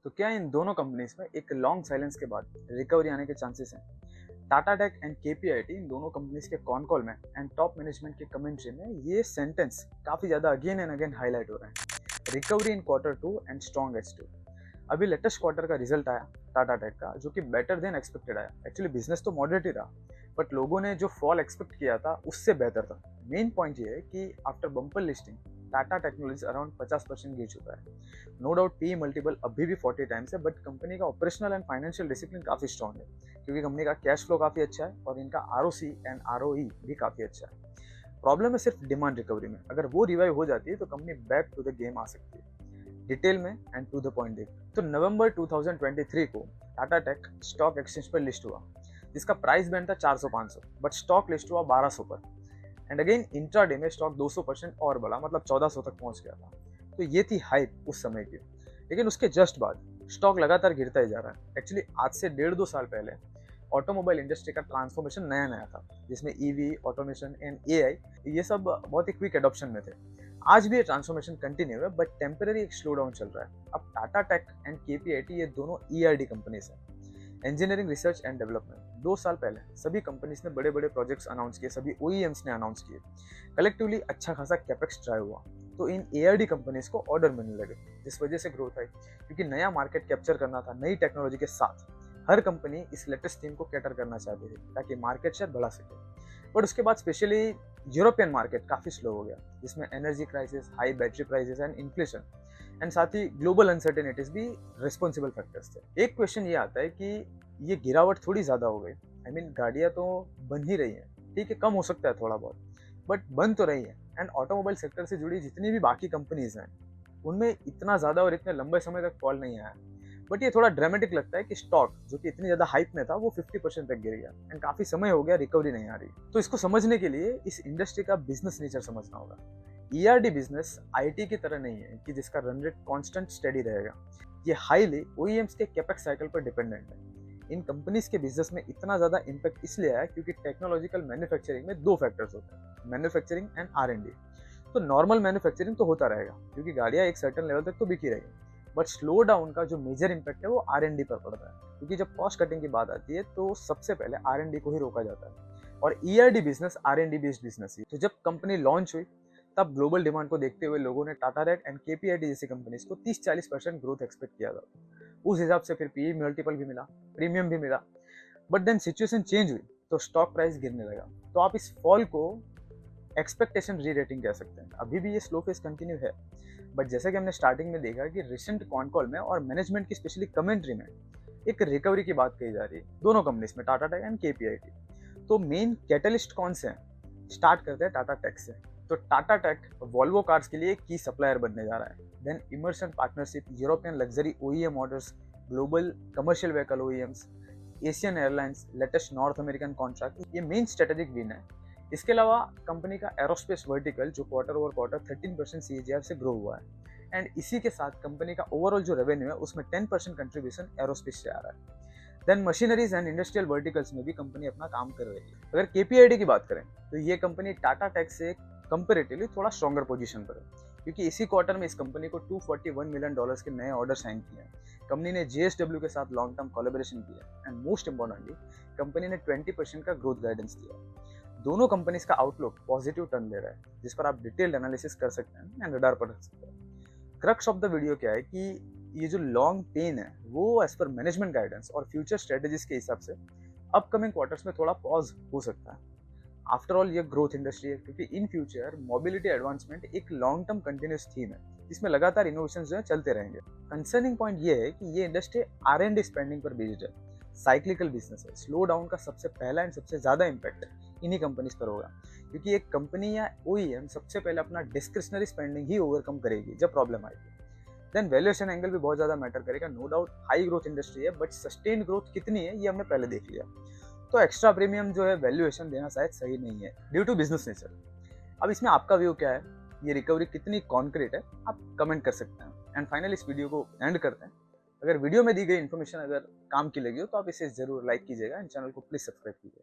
तो क्या इन दोनों कंपनीज में एक लॉन्ग साइलेंस के बाद रिकवरी आने के चांसेस हैं? टाटा टेक एंड केपीआईटी इन दोनों कंपनीज के कॉन कॉल में एंड टॉप मैनेजमेंट के कमेंट्री में ये सेंटेंस काफी ज्यादा अगेन एंड अगेन हाईलाइट हो रहे हैं। Recovery in quarter 2 and strong H2। अभी लेटेस्ट क्वार्टर का रिजल्ट आया टाटा टेक का, जो कि बेटर देन एक्सपेक्टेड आया। एक्चुअली बिजनेस तो मॉडरेट ही रहा, बट लोगों ने जो फॉल एक्सपेक्ट किया था उससे बेहतर था। मेन पॉइंट ये है कि after bumper listing Tata technologies around 50% गिर चुका है। नो डाउट पी मल्टीपल अभी भी 40 टाइम्स है, बट कंपनी का ऑपरेशनल एंड फाइनेंशियल डिसिप्लिन काफी स्ट्रॉन्ग है, क्योंकि कंपनी का कैश फ्लो काफी अच्छा है और इनका आरओसी एंड आरओई भी काफी अच्छा है। प्रॉब्लम है सिर्फ डिमांड रिकवरी में। अगर वो रिवाइव हो जाती है तो company back to the game आ सकती है। डिटेल में एंड टू द पॉइंट देख तो नवंबर 2023 को टाटा टेक स्टॉक एक्सचेंज पर लिस्ट हुआ, जिसका प्राइस बैंड था 400-500, बट स्टॉक लिस्ट हुआ 1200 पर। एंड अगेन इंट्राडे में स्टॉक 200% और बढ़ा, मतलब 1400 तक पहुंच गया था। तो ये थी हाइप उस समय की। लेकिन उसके जस्ट बाद स्टॉक लगातार गिरता ही जा रहा है। एक्चुअली आज से 1.5-2 साल पहले ऑटोमोबाइल इंडस्ट्री का ट्रांसफॉर्मेशन नया नया था, जिसमें ईवी, ऑटोमेशन एंड एआई ये सब बहुत ही क्विक एडॉप्शन में थे। आज भी ये ट्रांसफॉर्मेशन कंटिन्यू है, बट टेम्पररी एक स्लो डाउन चल रहा है। अब टाटा टेक एंड केपीआईटी ये दोनों ईआरडी कंपनीज हैं, इंजीनियरिंग रिसर्च एंड डेवलपमेंट। 2 साल पहले सभी कंपनीज ने बड़े बड़े प्रोजेक्ट्स अनाउंस किए, सभी ओईएम्स ने अनाउंस किए। कलेक्टिवली अच्छा खासा कैपेक्स ड्राइव हुआ, तो इन एआरडी कंपनीज को ऑर्डर मिलने लगे, जिस वजह से ग्रोथ आई। क्योंकि नया मार्केट कैप्चर करना था नई टेक्नोलॉजी के साथ। हर कंपनी इस लेटेस्ट थीम को कैटर करना चाहती थी ताकि मार्केट शेयर बढ़ा सके। बट उसके बाद स्पेशली यूरोपियन मार्केट काफी स्लो हो गया, जिसमें energy crisis, high battery prices and inflation and साथ ही ग्लोबल अनसर्टेनिटीज भी रिस्पॉन्सिबल फैक्टर्स थे। एक क्वेश्चन ये आता है कि ये गिरावट थोड़ी ज्यादा हो गई। आई मीन गाड़ियां तो बन ही रही हैं, ठीक है, कम हो सकता है थोड़ा बहुत, बट बन तो रही है। एंड ऑटोमोबाइल सेक्टर से जुड़ी जितनी भी बाकी कंपनीज हैं उनमें इतना ज्यादा और इतने लंबे समय तक फॉल नहीं आया। बट ये थोड़ा ड्रामेटिक लगता है कि स्टॉक जो कि इतनी ज्यादा हाइप में था वो 50% तक गिर गया एंड काफी समय हो गया रिकवरी नहीं आ रही। तो इसको समझने के लिए इस इंडस्ट्री का बिजनेस नेचर समझना होगा। ईआरडी बिजनेस आईटी की तरह नहीं है कि जिसका रन रेट कांस्टेंट स्टेडी रहेगा। ये हाईली ओईएम्स के कैपेक्स साइकिल पर डिपेंडेंट है। इन कंपनीज के बिजनेस में इतना ज्यादा इम्पैक्ट इसलिए आया क्योंकि टेक्नोलॉजिकल मैन्युफैक्चरिंग में 2 फैक्टर्स होते हैं, मैन्युफैक्चरिंग एंड आर&डी। तो नॉर्मल मैन्युफैक्चरिंग तो होता रहेगा क्योंकि गाड़ियां एक सर्टेन लेवल तक तो बिकी रहेगी, बट स्लो डाउन का जो मेजर इम्पैक्ट है वो आर&डी पर पड़ता है। क्योंकि जब कॉस्ट कटिंग की बात आती है तो सबसे पहले आर&डी को ही रोका जाता है, और ईआरडी बिजनेस आर&डी बेस्ड बिजनेस है। तो जब कंपनी लॉन्च हुई तब ग्लोबल डिमांड को देखते हुए लोगों ने टाटा टेक एंड केपीआईटी जैसी कंपनीज को 30-40% ग्रोथ एक्सपेक्ट किया था। उस हिसाब से फिर पीई मल्टीपल भी मिला, प्रीमियम भी मिला। बट देन सिचुएशन चेंज हुई तो स्टॉक प्राइस गिरने लगा। तो आप इस फॉल को एक्सपेक्टेशन री रेटिंग कह सकते हैं। अभी भी ये स्लो फेस कंटिन्यू है, बट जैसा कि हमने स्टार्टिंग में देखा कि रिसेंट कॉन कॉल में और मैनेजमेंट की स्पेशली कमेंट्री में एक रिकवरी की बात कही जा रही है दोनों कंपनीज में, टाटा टेक एंड केपीआईटी। तो मेन कैटलिस्ट कौन से हैं? स्टार्ट करते हैं टाटा टेक से। तो टाटा टेक वॉल्वो कार्स के लिए एक की सप्लायर बनने जा रहा है। Then Emerson partnership, European luxury OEM orders, global commercial vehicle OEMs, Asian airlines, latest North American contract, ये मेन स्ट्रेटेजिक विन है। इसके अलावा कंपनी का एरोस्पेस वर्टिकल जो क्वार्टर ओवर क्वार्टर 13% सीएजीआर से ग्रो हुआ है। एंड इसी के साथ कंपनी का ओवरऑल जो रेवेन्यू है उसमें 10% कंट्रीब्यूशन एरोस्पेस से आ रहा है। Then machineries and industrial verticals में भी कंपनी अपना काम कर रही है। अगर केपीआईटी की बात करें तो ये कंपनी टाटा टेक से कंपेरेटिवली थोड़ा स्ट्रॉन्गर पोजीशन पर है, क्योंकि इसी क्वार्टर में इस कंपनी को $241 मिलियन के नए ऑर्डर साइन किए हैं। कंपनी ने जेएसडब्ल्यू के साथ लॉन्ग टर्म कोलैबोरेशन किया एंड मोस्ट इंपॉर्टेंटली कंपनी ने 20% का ग्रोथ गाइडेंस दिया। दोनों कंपनीज का आउटलुक पॉजिटिव टर्न ले रहा है, जिस पर आप डिटेल्ड एनालिसिस कर सकते हैं एंड रडार पर रख सकते हैं। क्रक्स ऑफ द वीडियो क्या है कि ये जो लॉन्ग पेन है वो एज पर मैनेजमेंट गाइडेंस और फ्यूचर स्ट्रेटेजीज के हिसाब से अपकमिंग क्वार्टर्स में थोड़ा पॉज हो सकता है। आफ्टर ऑल ये ग्रोथ इंडस्ट्री है, क्योंकि इन फ्यूचर मोबिलिटी एडवांसमेंट एक लॉन्ग टर्म कंटिन्यूस थीम है जिसमें लगातार इनोवेशन जो है चलते रहेंगे। कंसर्निंग पॉइंट ये है कि ये इंडस्ट्री आर&डी स्पेंडिंग पर बेस्ड है, साइक्लिकल बिजनेस है। स्लो डाउन का सबसे पहला एंड सबसे ज्यादा इम्पैक्ट इन्हीं कंपनीज पर होगा, क्योंकि एक कंपनी या ओईएम सबसे पहले अपना डिस्क्रिशनरी स्पेंडिंग ही ओवरकम करेगी जब प्रॉब्लम आएगी। देन वैल्यूएशन एंगल भी बहुत ज्यादा मैटर करेगा। No doubt high growth industry है, बट सस्टेन ग्रोथ कितनी है ये हमने पहले देख लिया। तो एक्स्ट्रा प्रीमियम जो है वैल्यूएशन देना शायद सही नहीं है ड्यू टू बिजनेस नेचर। अब इसमें आपका व्यू क्या है? ये रिकवरी कितनी कॉन्क्रीट है? आप कमेंट कर सकते हैं। एंड फाइनल इस वीडियो को एंड करते हैं। अगर वीडियो में दी गई इन्फॉर्मेशन अगर काम की लगी हो तो आप इसे जरूर लाइक कीजिएगा एंड चैनल को प्लीज सब्सक्राइब कीजिएगा।